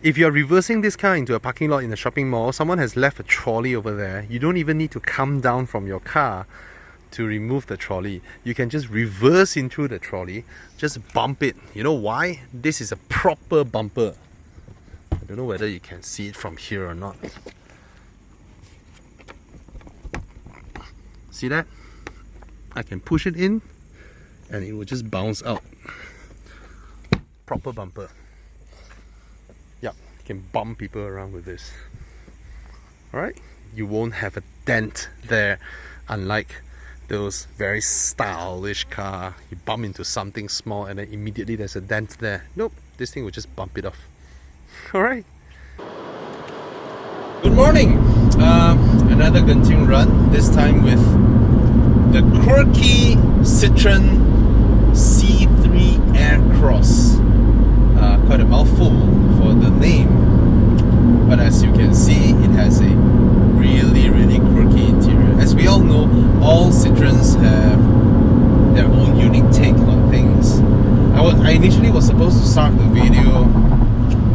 If you're reversing this car into a parking lot in a shopping mall, someone has left a trolley over there. You don't even need to come down from your car to remove the trolley. You can just reverse into the trolley, just bump it. You know why? This is a proper bumper. I don't know whether you can see it from here or not. See that? I can push it in and it will just bounce out. Proper bumper. Yeah, you can bump people around with this. Alright? You won't have a dent there, unlike those very stylish car. You bump into something small and then immediately there's a dent there. Nope, this thing will just bump it off. Alright. Good morning. Another Genting run, this time with the quirky Citroen C3 Aircross. Quite a mouthful for the name, but as you can see, it has a really quirky interior. As we all know, all Citroens have their own unique take on things. I initially was supposed to start the video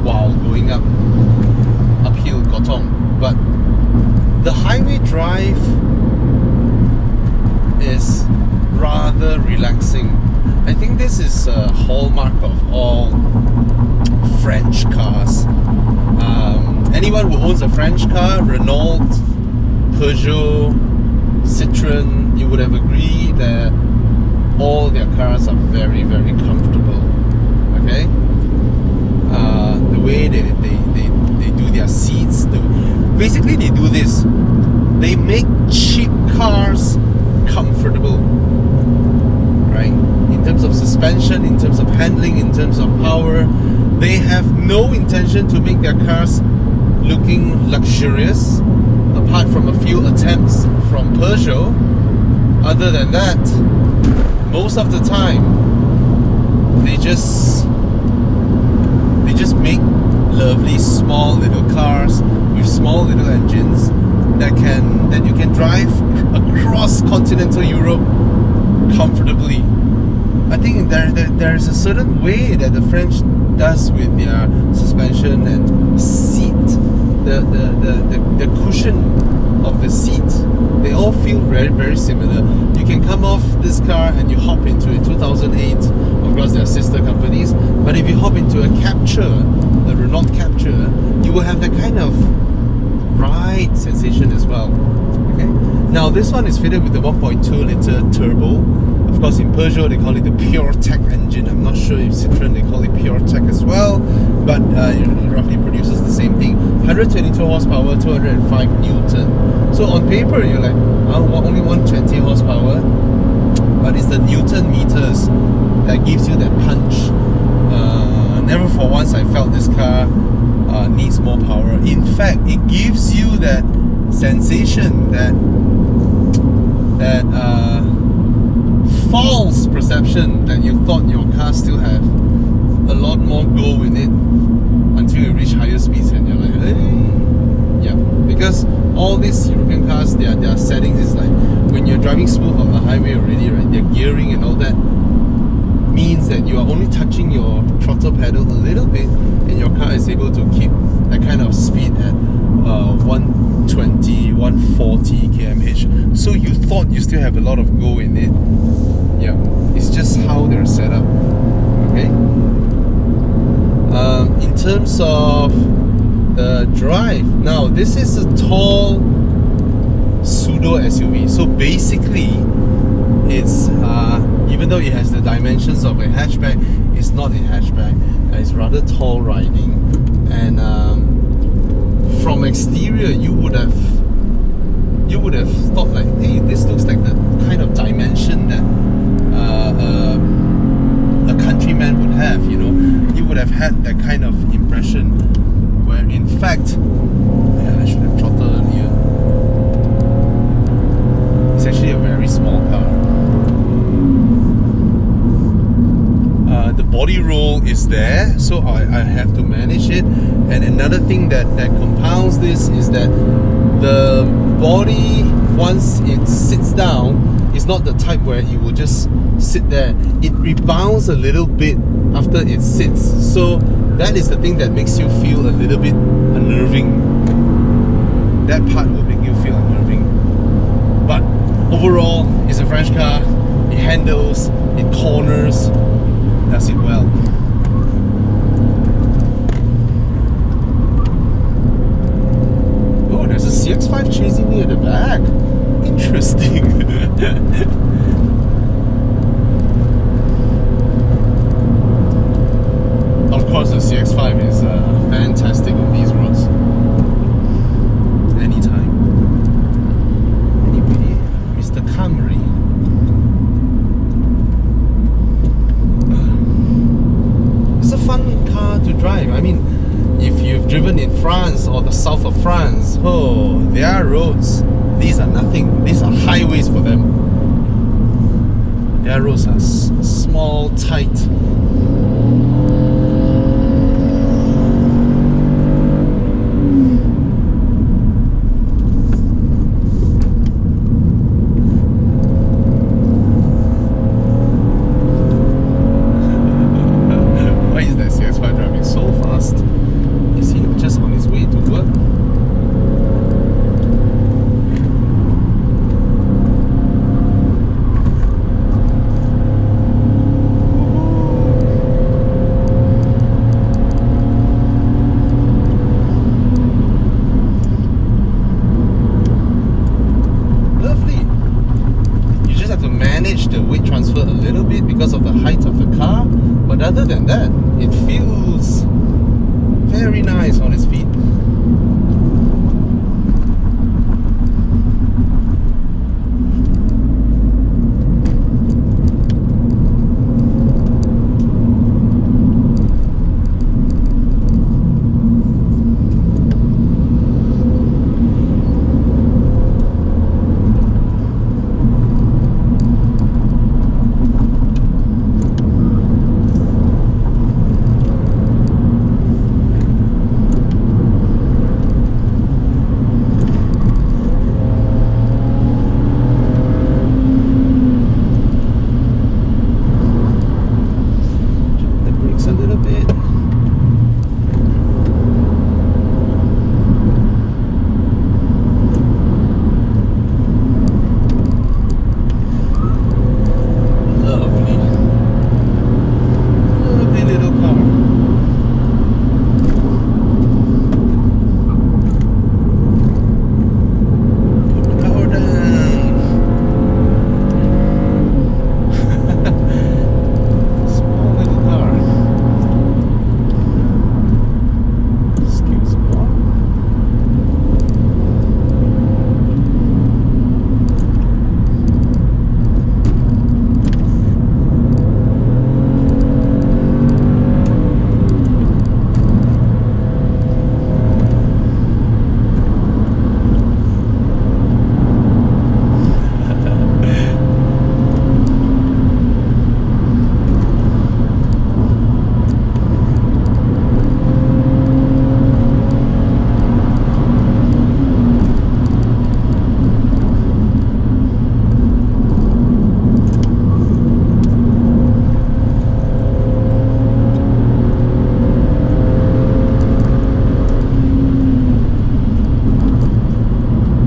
while going uphill Gotong, but the highway drive is rather relaxing. I think this is a hallmark of all French cars. Anyone who owns a French car, Renault, Peugeot, Citroen, you would have agreed that all their cars are very comfortable. Okay? The way they do their seats, basically they do this. They make cheap cars comfortable. Right? In terms of suspension, in terms of handling, in terms of power, they have no intention to make their cars looking luxurious, apart from a few attempts from Peugeot. Other than that, most of the time they just make lovely small little cars with small little engines that you can drive across continental Europe comfortably. I think there's a certain way that the French does with their suspension and seat, the cushion of the seat. They all feel very similar. You can come off this car and you hop into a 2008. Of course, they're sister companies. But if you hop into a Capture, a Renault Capture, you will have that kind of ride sensation as well. Okay. Now this one is fitted with the 1.2 liter turbo. Of course, in Peugeot they call it the PureTech engine. I'm not sure if Citroen they call it PureTech as well, but it roughly produces the same thing. 122 horsepower, 205 Newton. So on paper you're like, only 120 horsepower, but it's the Newton meters that gives you that punch. Never for once I felt this car needs more power. In fact, it gives you that sensation, that false perception that you thought your car still had a lot more go in it until you reach higher speeds and you're like, hey. Yeah, because all these European cars, their settings is like, when you're driving smooth on the highway already, right, their gearing and all that means that you are only touching your throttle pedal a little bit and your car is able to keep that kind of speed at 120, 140 km/h. So you thought you still have a lot of go in it. Yeah, it's just how they're set up. Okay. In terms of the drive, now this is a tall pseudo SUV. So basically, it's even though it has the dimensions of a hatchback, it's not a hatchback. It's rather tall riding, and from exterior you would have thought like, hey, this looks like the kind of dimension that a countryman would have. You know, you would have had that kind of impression, where in fact, I should have throttled earlier. It's actually a very small car. The body roll is there, so I have to manage it. And another thing that compounds this is that the body, once it sits down, It's not the type where it will just sit there. It rebounds a little bit after it sits. So that is the thing that makes you feel a little bit unnerving. That part will make you feel unnerving. But overall, it's a French car. It handles, it corners, does it well. Oh, there's a CX-5 chasing me at the back. Interesting. Of course, the CX-5 is fantastic on these roads. Anytime. Anyway, Mr. Camry. It's a fun car to drive. I mean, if you've driven in France or the south of France, oh, their roads, these are nothing. These are highways for them. Their roads are small, tight. Why is that CX-5 driving so fast? Is he just on his way to work? The weight transfer a little bit because of the height of the car, but other than that, it feels very nice on its feet.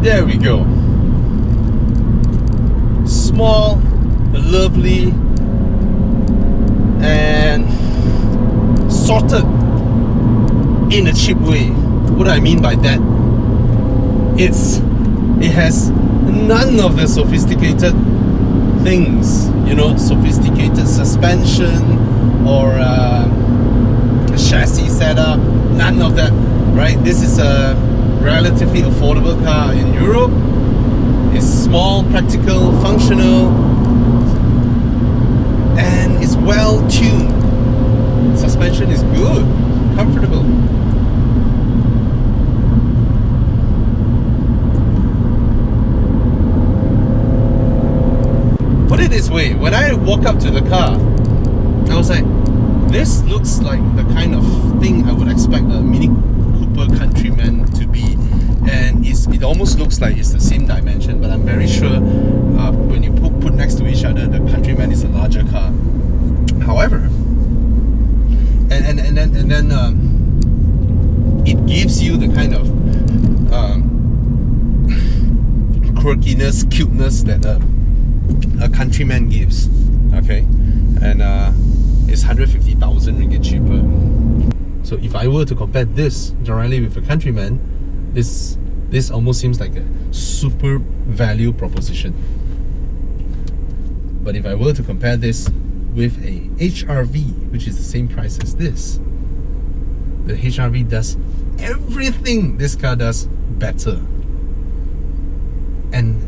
There we go. Small, lovely, and sorted in a cheap way. What do I mean by that? It has none of the sophisticated things, you know, sophisticated suspension or a chassis setup. None of that, right? This is a relatively affordable car in Europe. It's small, practical, functional, and it's well tuned. Suspension is good, comfortable. Put it this way, when I walk up to the car, I was like, this looks like the kind of thing I would expect a Mini Cooper Countryman to be, and it almost looks like it's the same dimension, but I'm very sure when you put next to each other. The Countryman is a larger car. However, and then it gives you the kind of quirkiness, cuteness that a Countryman gives. Okay, and it's 150,000 ringgit cheaper. So if I were to compare this directly with a Countryman, this almost seems like a super value proposition. But if I were to compare this with a HRV, which is the same price as this, the HRV does everything this car does better. And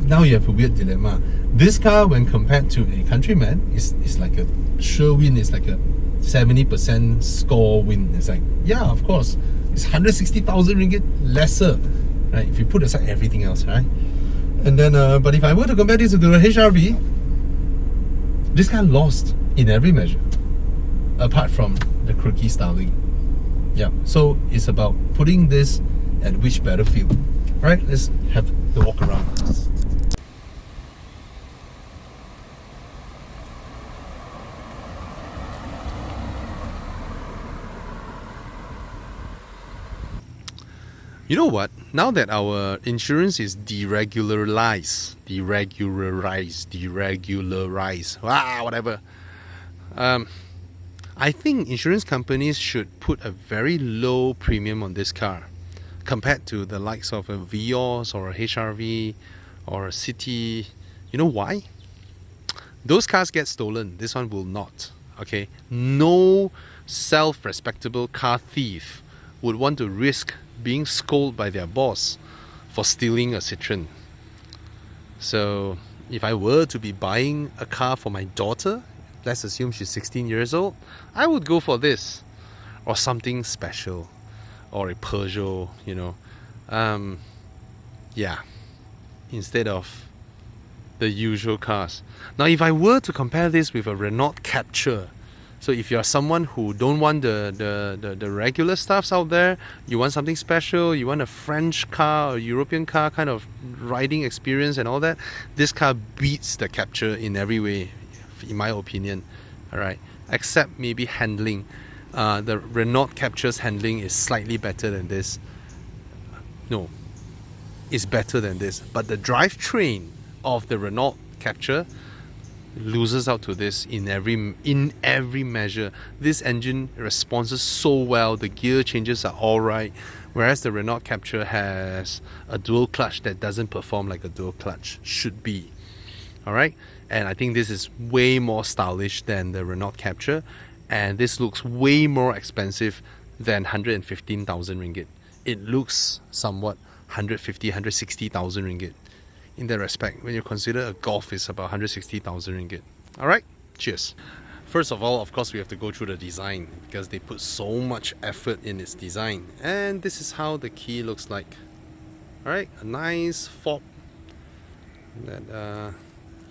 now you have a weird dilemma. This car, when compared to a Countryman, is like a sure win. It's like a 70% score win. It's like, yeah, of course, it's 160,000 ringgit lesser, right? If you put aside everything else, right? And then, but if I were to compare this to the HRV, this car lost in every measure, apart from the quirky styling. Yeah, so it's about putting this at which battlefield. Right, let's have the walk around. You know what? Now that our insurance is deregularized, whatever. I think insurance companies should put a very low premium on this car compared to the likes of a Vios or a HRV or a City. You know why? Those cars get stolen. This one will not. Okay? No self-respectable car thief would want to risk being scolded by their boss for stealing a Citroen. So if I were to be buying a car for my daughter, let's assume she's 16 years old, I would go for this or something special, or a Peugeot, you know. Yeah, instead of the usual cars. Now if I were to compare this with a Renault Capture, so if you're someone who don't want the regular stuffs out there, you want something special, you want a French car or European car kind of riding experience and all that, this car beats the Capture in every way, in my opinion. Alright, except maybe handling. The Renault Capture's handling is slightly better than this. No, it's better than this. But the drivetrain of the Renault Capture loses out to this in every measure. This engine responds so well. The gear changes are alright. Whereas the Renault Capture has a dual clutch that doesn't perform like a dual clutch should be. Alright? And I think this is way more stylish than the Renault Capture. And this looks way more expensive than 115,000 ringgit. It looks somewhat 150, 160,000 ringgit. In that respect, when you consider a Golf is about 160,000 ringgit. Alright, cheers. First of all, of course, we have to go through the design because they put so much effort in its design. And this is how the key looks like. Alright, a nice fob that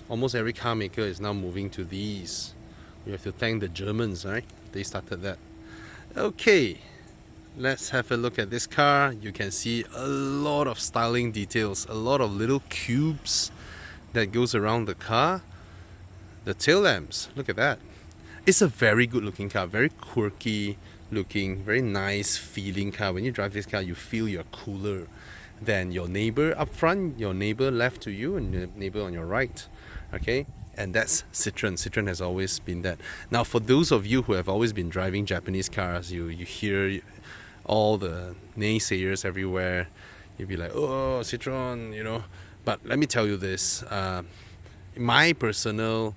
almost every car maker is now moving to these. We have to thank the Germans, right? They started that. Okay, let's have a look at this car. You can see a lot of styling details, a lot of little cubes that goes around the car. The tail lamps, look at that. It's a very good looking car, very quirky looking, very nice feeling car. When you drive this car, you feel you're cooler than your neighbor up front, your neighbor left to you, and your neighbor on your right. Okay? And that's Citroen. Citroen has always been that. Now, for those of you who have always been driving Japanese cars, you hear all the naysayers everywhere. You'll be like, oh, Citroen, you know. But let me tell you this. My personal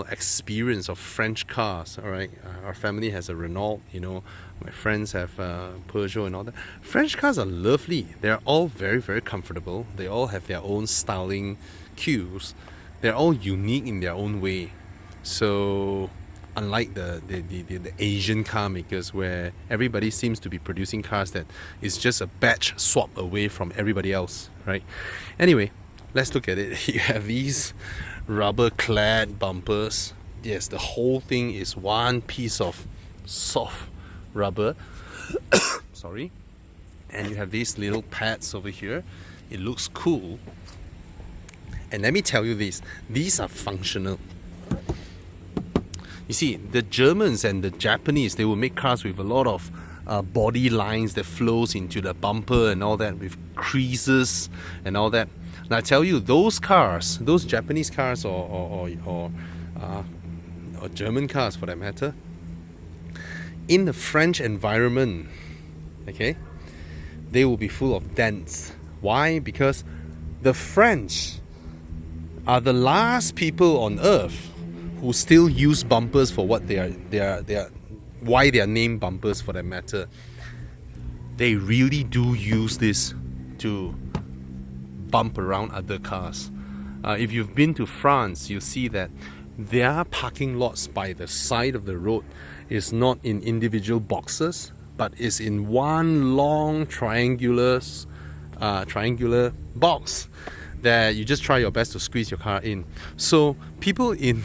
experience of French cars, all right? Our family has a Renault, you know. My friends have Peugeot and all that. French cars are lovely. They're all very, very comfortable. They all have their own styling cues. They're all unique in their own way. So unlike the Asian car makers where everybody seems to be producing cars that is just a batch swap away from everybody else, right? Anyway, let's look at it. You have these rubber clad bumpers. Yes, the whole thing is one piece of soft rubber. Sorry. And you have these little pads over here. It looks cool. And let me tell you this, these are functional. You see, the Germans and the Japanese, they will make cars with a lot of body lines that flows into the bumper and all that, with creases and all that. Now I tell you, those cars, those Japanese cars or German cars for that matter, in the French environment, okay, they will be full of dents. Why? Because the French are the last people on earth who still use bumpers for what they are, why they are named bumpers for that matter. They really do use this to bump around other cars. If you've been to France, you see that their parking lots by the side of the road is not in individual boxes, but is in one long triangular box that you just try your best to squeeze your car in. So people in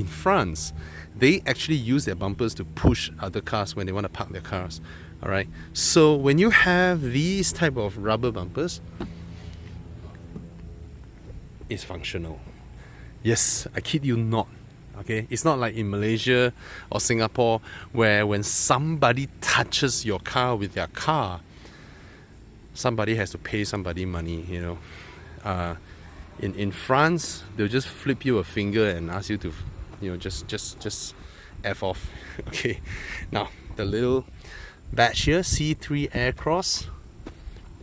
France, they actually use their bumpers to push other cars when they want to park their cars. All right. So when you have these type of rubber bumpers, it's functional. Yes, I kid you not. Okay, it's not like in Malaysia or Singapore where when somebody touches your car with their car, somebody has to pay somebody money, you know. In France, they'll just flip you a finger and ask you to, you know, just F off. Okay, now the little badge here, C3 Aircross,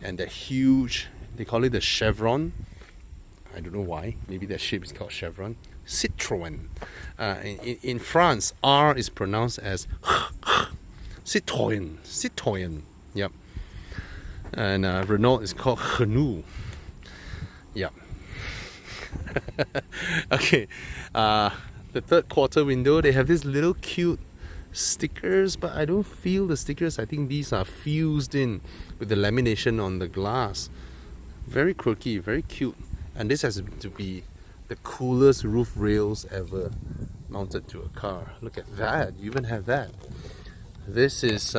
and the huge, they call it the chevron. I don't know why, maybe that shape is called chevron. Citroen. In France, R is pronounced as Citroen. Yep. And Renault is called Renault. Yep. Okay. The third quarter window, they have this little cute stickers, but I don't feel the stickers. I think these are fused in with the lamination on the glass. Very quirky, very cute. And this has to be the coolest roof rails ever mounted to a car. Look at that, you even have that. This is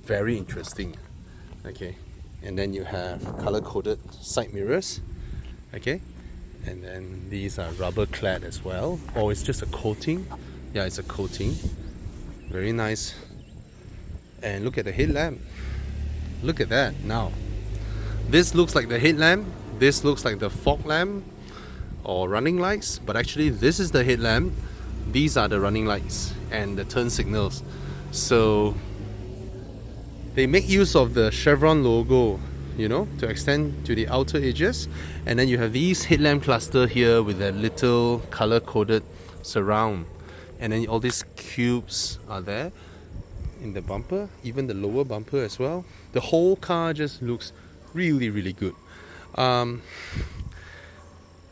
very interesting. Okay, and then you have color-coded side mirrors. Okay, and then these are rubber clad as well, or it's just a coating. Yeah, it's a coating. Very nice. And look at the headlamp. Look at that. Now this looks like the headlamp, this looks like the fog lamp or running lights, but actually this is the headlamp, these are the running lights and the turn signals. So they make use of the chevron logo, you know, to extend to the outer edges, and then you have these headlamp cluster here with that little color-coded surround, and then all these cubes are there in the bumper, even the lower bumper as well. The whole car just looks really, really good.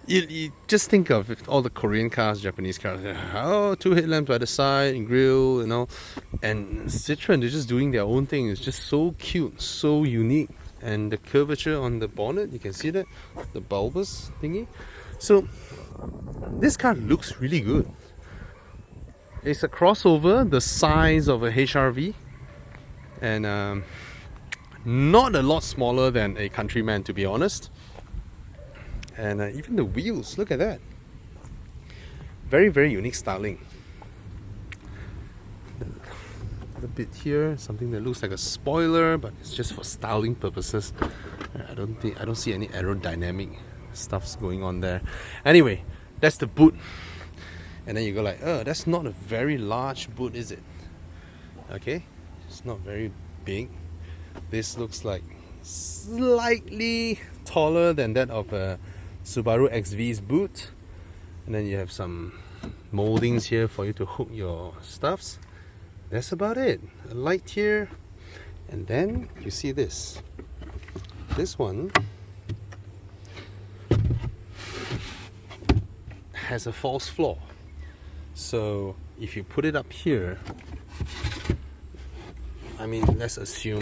You just think of all the Korean cars, Japanese cars. Oh, two headlamps by the side, and grille, you know. And Citroen, they're just doing their own thing. It's just so cute, so unique. And the curvature on the bonnet, you can see that, the bulbous thingy. So this car looks really good. It's a crossover the size of a HRV, and not a lot smaller than a Countryman, to be honest. And even the wheels, look at that. Very, very unique styling. A bit here, something that looks like a spoiler, but it's just for styling purposes. I don't see any aerodynamic stuffs going on there. Anyway, that's the boot. And then you go like, oh, that's not a very large boot, is it? Okay, it's not very big. This looks like slightly taller than that of a Subaru XV's boot. And then you have some moldings here for you to hook your stuffs. That's about it. A light here, and then you see this. This one has a false floor. So if you put it up here, I mean, let's assume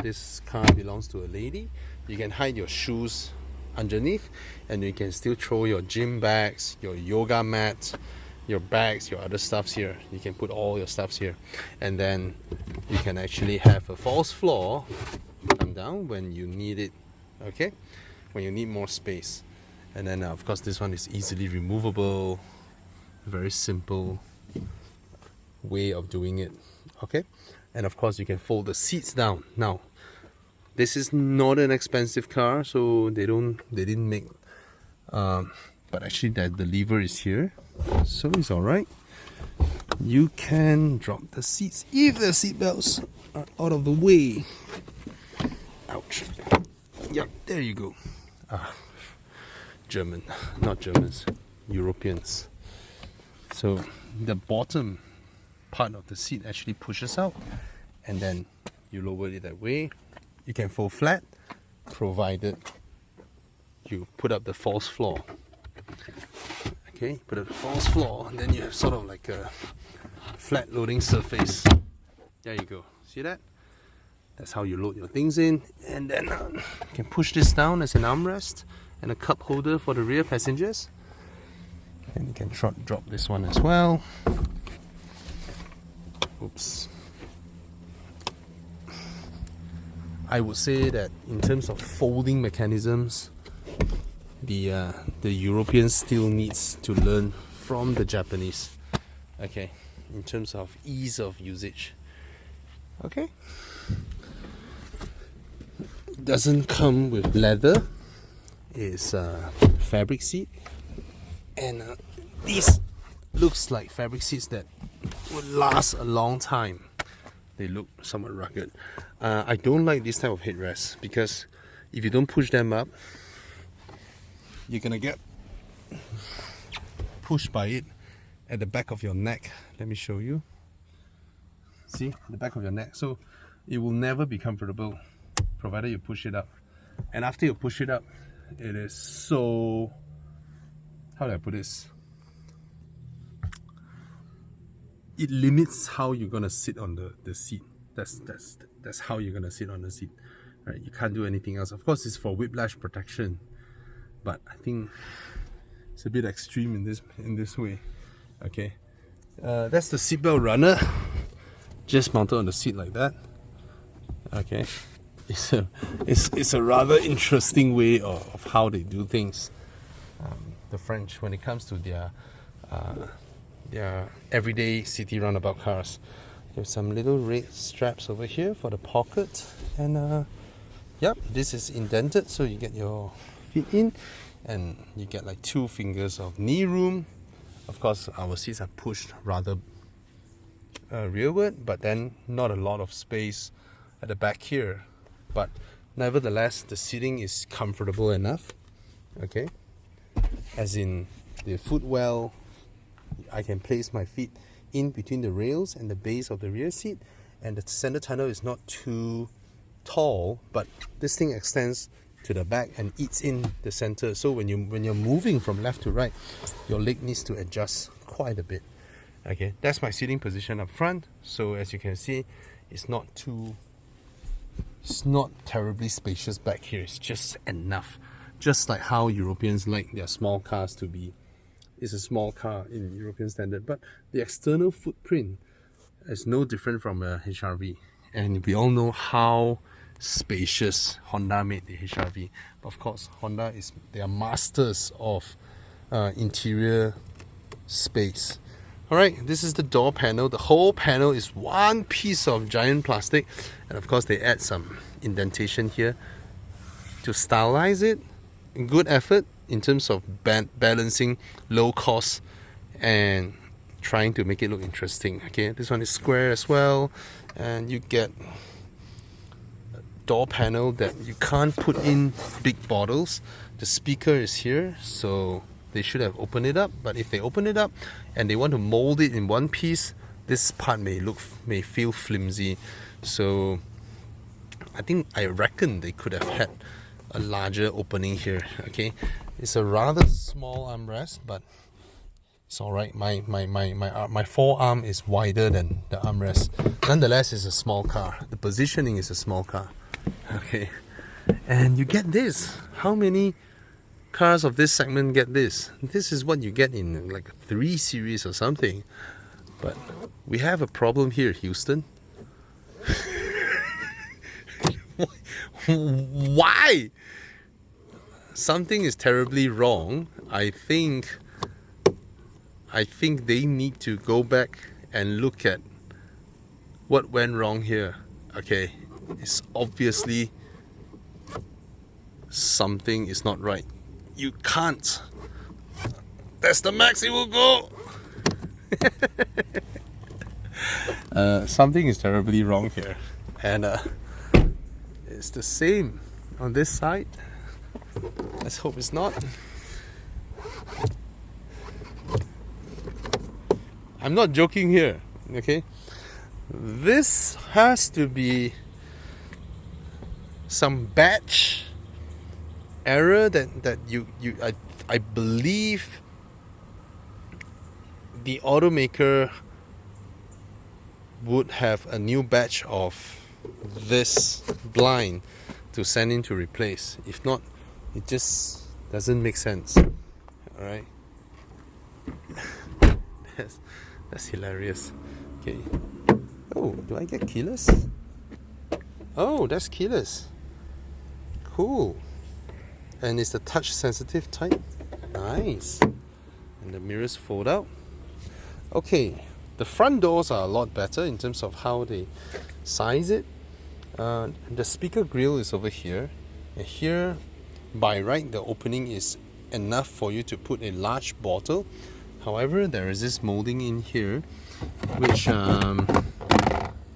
this car belongs to a lady. You can hide your shoes underneath, and you can still throw your gym bags, your yoga mat, your bags, your other stuffs here. You can put all your stuffs here, and then you can actually have a false floor come down when you need it. Okay, when you need more space. And then of course this one is easily removable, very simple way of doing it. Okay, and of course you can fold the seats down. Now this is not an expensive car, so they didn't make but actually that the lever is here, so it's alright. You can drop the seats if the seat belts are out of the way. Ouch. Yep, there you go. Not Germans, Europeans. So the bottom part of the seat actually pushes out, and then you lower it that way. You can fold flat, provided you put up the false floor. Okay, put up the false floor, and then you have sort of like a flat loading surface. There you go. See that? That's how you load your things in. And then you can push this down as an armrest and a cup holder for the rear passengers. And you can drop this one as well. Oops. I would say that in terms of folding mechanisms, the Europeans still needs to learn from the Japanese. Okay, in terms of ease of usage. Okay. It doesn't come with leather. It's a fabric seat, and these looks like fabric seats that would last a long time. They look somewhat rugged. I don't like this type of headrests because if you don't push them up, you're gonna get pushed by it at the back of your neck. Let me show you. See, the back of your neck. So it will never be comfortable provided you push it up. And after you push it up, it is so, how do I put this? It limits how you're gonna sit on the seat. That's how you're gonna sit on the seat. Right? You can't do anything else. Of course, it's for whiplash protection, but I think it's a bit extreme in this way. Okay, that's the seatbelt runner, just mounted on the seat like that. Okay, it's a rather interesting way of how they do things. The French, when it comes to their everyday city roundabout cars, there's some little red straps over here for the pocket, and yep, this is indented so you get your feet in, and you get like 2 fingers of knee room. Of course, our seats are pushed rather rearward, but then not a lot of space at the back here. But nevertheless, the seating is comfortable enough. Okay, as in the Footwell, I can place my feet in between the rails and the base of the rear seat, and the center tunnel is not too tall, but this thing extends to the back and eats in the center. So when you're moving from left to right, your leg needs to adjust quite a bit. Okay, that's my seating position up front. So as you can see, it's not terribly spacious back here. It's just enough, just like how Europeans like their small cars to be. It's a small car in European standard, but the external footprint is no different from a HRV, and we all know how spacious Honda made the HRV. But of course, Honda they are masters of interior space. Alright, this is the door panel. The whole panel is one piece of giant plastic, and of course they add some indentation here to stylize it. Good effort in terms of balancing low cost and trying to make it look interesting. Okay, this one is square as well, and you get a door panel that you can't put in big bottles. The speaker is here, so they should have opened it up, but if they open it up and they want to mold it in one piece, this part may feel flimsy. So I reckon they could have had a larger opening here. Okay, it's a rather small armrest, but it's alright. My forearm is wider than the armrest. Nonetheless, it's a small car. The positioning is a small car. Okay, and you get this. How many cars of this segment get this? This is what you get in like a 3 Series or something. But we have a problem here, Houston. Why? something is terribly wrong. I think they need to go back and look at what went wrong here. Okay, it's obviously something is not right. You can't. That's the max it will go. Something is terribly wrong here, and it's the same on this side. Let's hope it's not. I'm not joking here, okay? This has to be some batch error that I believe the automaker would have a new batch of this blind to send in to replace. If not, it just doesn't make sense. Alright. That's hilarious. Okay. Oh, do I get keyless? Oh, that's keyless. Cool. And it's the touch sensitive type. Nice. And the mirrors fold out. Okay. The front doors are a lot better in terms of how they size it. The speaker grill is over here. And here, by right, the opening is enough for you to put a large bottle. However, there is this molding in here, which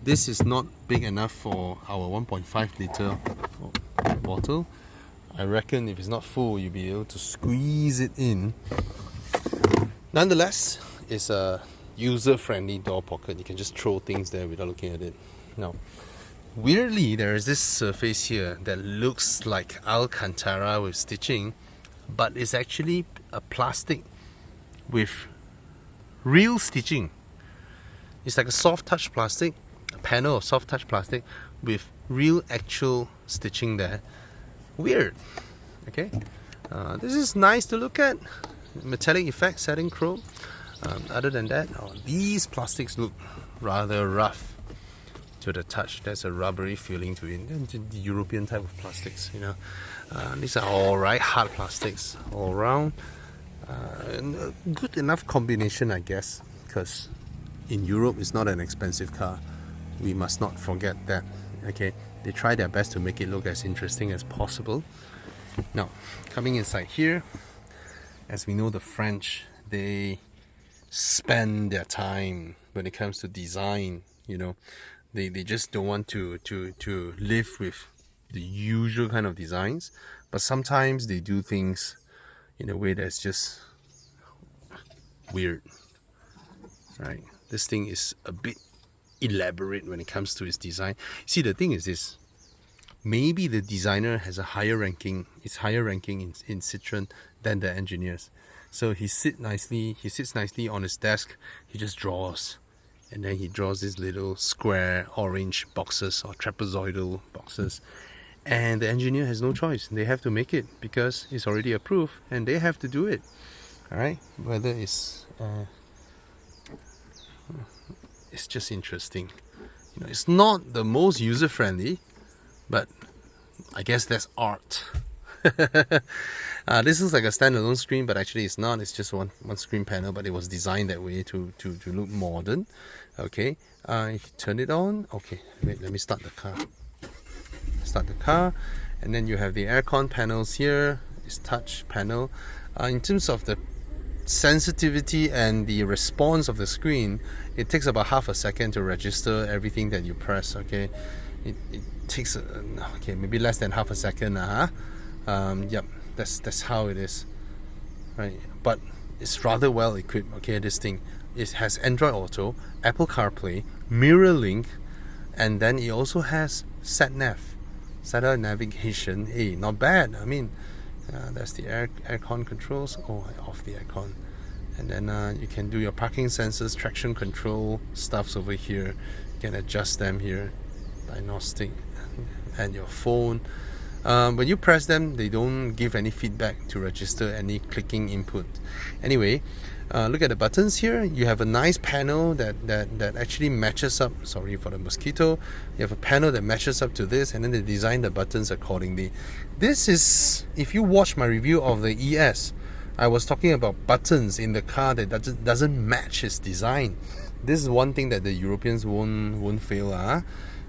this is not big enough for our 1.5 liter bottle. I reckon if it's not full, you'll be able to squeeze it in. Nonetheless, it's a user-friendly door pocket. You can just throw things there without looking at it. Now, weirdly, there is this surface here that looks like Alcantara with stitching, but it's actually a plastic with real stitching. It's like a soft touch plastic, a panel of soft touch plastic with real actual stitching there. Weird. Okay, this is nice to look at. Metallic effect, satin chrome. Other than that, these plastics look rather rough to the touch. There's a rubbery feeling to it. The European type of plastics, you know. These are alright, hard plastics all around. And a good enough combination, I guess, because in Europe it's not an expensive car. We must not forget that. Okay, they try their best to make it look as interesting as possible. Now, coming inside here, as we know, the French, they spend their time when it comes to design. You know, they just don't want to live with the usual kind of designs, but sometimes they do things in a way that's just weird, right? This thing is a bit elaborate when it comes to its design. See, the thing is this: maybe the designer has a higher ranking. It's higher ranking in Citroen than the engineers. So he sits nicely on his desk. He just draws, and then he draws these little square orange boxes or trapezoidal boxes. And the engineer has no choice. They have to make it because it's already approved, and they have to do it. All right. Whether it's just interesting. You know, it's not the most user friendly, but I guess that's art. This looks like a standalone screen, but actually it's not. It's just one screen panel, but it was designed that way to look modern. Okay. Turn it on. Okay. Wait. Let me start the car. Start the car, and then you have the aircon panels here. It's touch panel. In terms of the sensitivity and the response of the screen, it takes about half a second to register everything that you press. Okay, it takes maybe less than half a second. Yep, that's how it is, right? But it's rather well equipped. Okay, this thing, it has Android Auto, Apple CarPlay, Mirror Link, and then it also has satellite navigation. Hey, not bad. I mean, that's the aircon controls. Oh, I off the aircon. And then you can do your parking sensors, traction control stuffs over here. You can adjust them here, diagnostic, and your phone. When you press them, they don't give any feedback to register any clicking input. Anyway, look at the buttons here. You have a nice panel that actually matches up. Sorry for the mosquito. You have a panel that matches up to this, and then they design the buttons accordingly. This is, if you watch my review of the ES, I was talking about buttons in the car that doesn't match its design. This is one thing that the Europeans won't fail.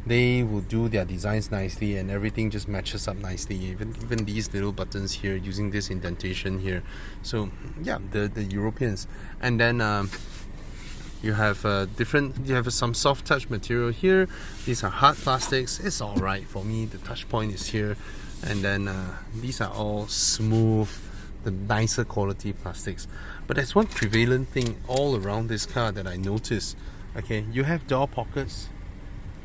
They will do their designs nicely, and everything just matches up nicely. Even these little buttons here, using this indentation here. So yeah, the Europeans. And then you have some soft touch material here. These are hard plastics. It's all right for me. The touch point is here, and then these are all smooth, the nicer quality plastics. But there's one prevalent thing all around this car that I noticed. Okay, you have door pockets.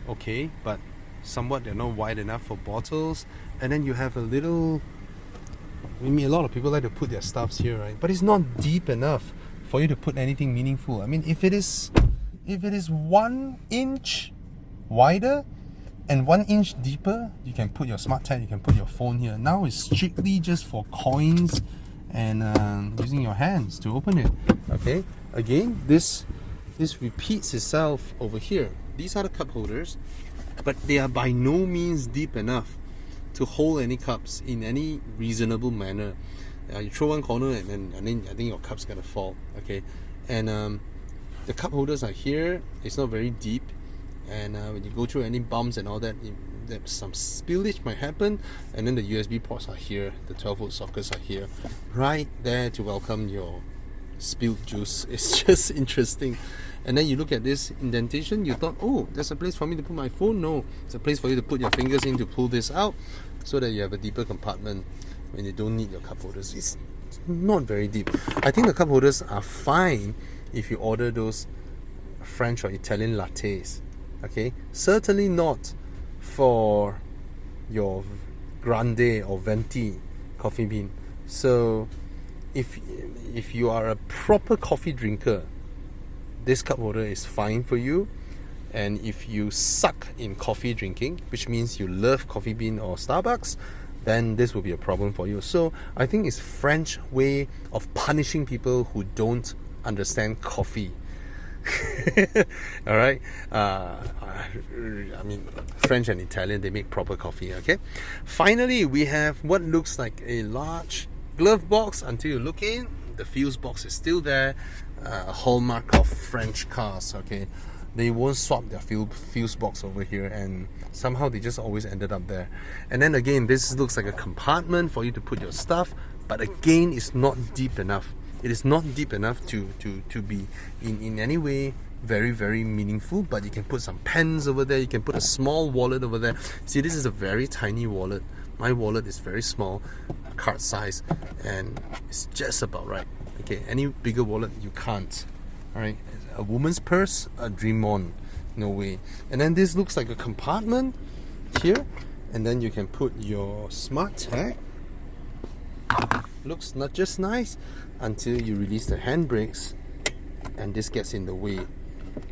Okay, but somewhat they're not wide enough for bottles, and then you have a little, I mean, a lot of people like to put their stuffs here, right? But it's not deep enough for you to put anything meaningful. I mean, if it is 1 inch wider and 1 inch deeper, you can put your smart tag, you can put your phone here. Now it's strictly just for coins and using your hands to open it. Okay, again, this repeats itself over here. These are the cup holders, but they are by no means deep enough to hold any cups in any reasonable manner. You throw one corner and then I think your cup's gonna fall. Okay, and the cup holders are here. It's not very deep, and when you go through any bumps and all that, some spillage might happen. And then the USB ports are here. The 12-volt sockets are here, right there to welcome your spilled juice. It's just interesting. And then you look at this indentation, you thought, oh, there's a place for me to put my phone. No, it's a place for you to put your fingers in to pull this out, so that you have a deeper compartment when you don't need your cup holders. It's not very deep. I think the cup holders are fine if you order those French or Italian lattes. Okay, certainly not for your grande or venti coffee bean. So if you are a proper coffee drinker, this cup holder is fine for you. And if you suck in coffee drinking, which means you love Coffee Bean or Starbucks, then this will be a problem for you. So I think it's French way of punishing people who don't understand coffee. All right, I mean, French and Italian, they make proper coffee. Okay, finally we have what looks like a large glove box. Until you look in, the fuse box is still there. A hallmark of French cars. Okay, they won't swap their fuse box over here, and somehow they just always ended up there. And then again, this looks like a compartment for you to put your stuff, but again, it's not deep enough. It is not deep enough to be in any way very, very meaningful. But you can put some pens over there, you can put a small wallet over there. See, this is a very tiny wallet. My wallet is very small, card size, and it's just about right. Okay, any bigger wallet you can't. Alright, a woman's purse, a dream on, no way. And then this looks like a compartment here, and then you can put your smart tag. Looks not just nice until you release the handbrakes and this gets in the way.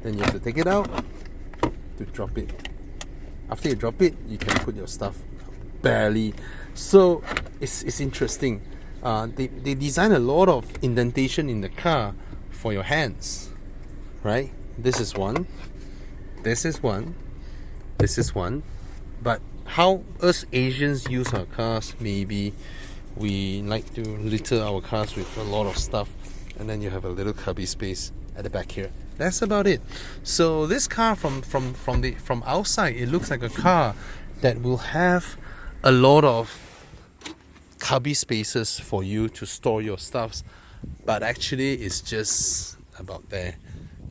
Then you have to take it out to drop it. After you drop it, you can put your stuff barely. So it's interesting. They design a lot of indentation in the car for your hands, right? This is one, this is one, this is one. But how us Asians use our cars, maybe we like to litter our cars with a lot of stuff, and then you have a little cubby space at the back here. That's about it. So this car from outside, it looks like a car that will have a lot of cubby spaces for you to store your stuffs, but actually it's just about there,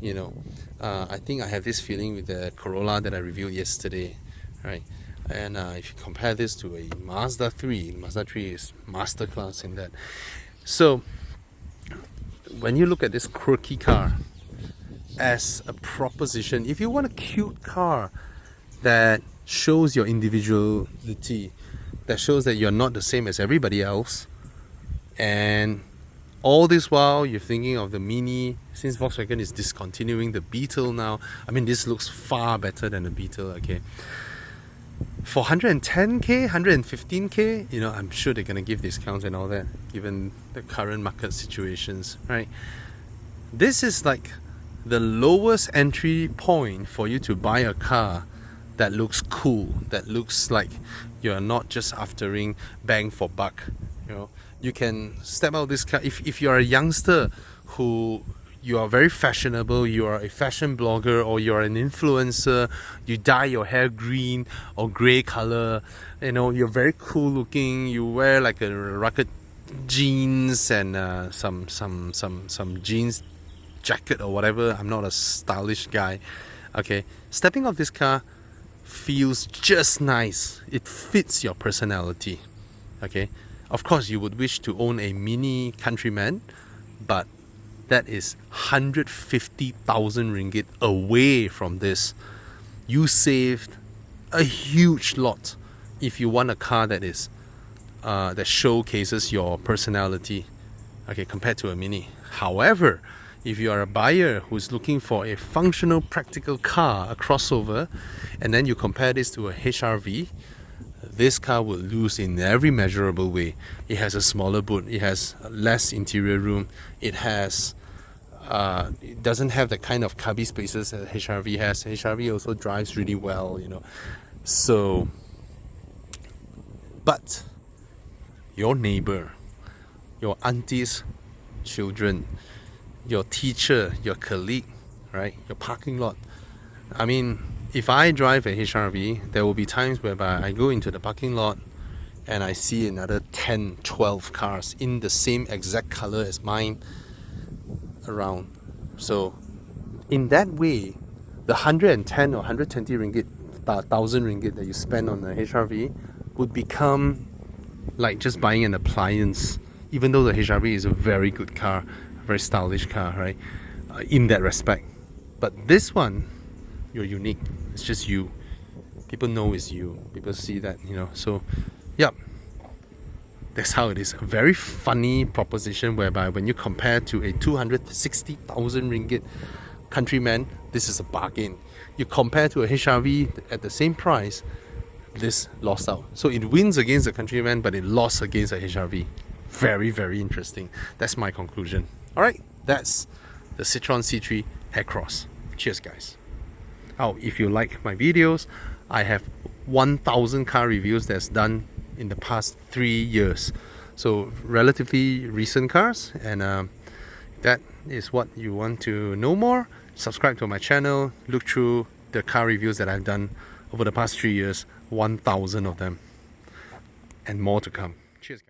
you know. I think I have this feeling with the Corolla that I reviewed yesterday, right? And if you compare this to a Mazda 3 is masterclass in that. So when you look at this quirky car as a proposition, if you want a cute car that shows your individuality, that shows that you're not the same as everybody else, and all this while you're thinking of the Mini, since Volkswagen is discontinuing the Beetle now. I mean, this looks far better than the Beetle. Okay, for 110k, 115k, you know, I'm sure they're gonna give discounts and all that, given the current market situations, right? This is like the lowest entry point for you to buy a car that looks cool, that looks like you're not just aftering bang for buck. You know, you can step out this car if you're a youngster who you are very fashionable, you are a fashion blogger, or you're an influencer, you dye your hair green or grey color, you know, you're very cool looking, you wear like a rugged jeans and some jeans jacket or whatever. I'm not a stylish guy. Okay, stepping off this car feels just nice. It fits your personality. Okay, of course you would wish to own a mini Countryman, but that is 150,000 ringgit away from this. You saved a huge lot if you want a car that is that showcases your personality, okay, compared to a mini. However, if you are a buyer who's looking for a functional, practical car, a crossover, and then you compare this to a HRV, this car will lose in every measurable way. It has a smaller boot, it has less interior room, it doesn't have the kind of cubby spaces that HRV has. HRV also drives really well, you know. So, but your neighbor, your auntie's children, your teacher, your colleague, right? Your parking lot. I mean, if I drive a HRV, there will be times whereby I go into the parking lot and I see another 10, 12 cars in the same exact color as mine around. So in that way, the 110 or 120 ringgit, 1,000 ringgit that you spend on the HRV would become like just buying an appliance, even though the HRV is a very good car, a very stylish car, right? In that respect. But this one, you're unique. It's just you. People know it's you. People see that, you know. So, yeah, that's how it is. A very funny proposition whereby when you compare to a 260,000 ringgit Countryman, this is a bargain. You compare to a HRV at the same price, this lost out. So it wins against the Countryman, but it lost against a HRV. Very, very interesting. That's my conclusion. All right, that's the Citroen C3 Aircross. Cheers, guys. Oh, if you like my videos, I have 1,000 car reviews that's done in the past 3 years. So relatively recent cars, and that is what you want to know more. Subscribe to my channel, look through the car reviews that I've done over the past 3 years, 1,000 of them, and more to come. Cheers, guys.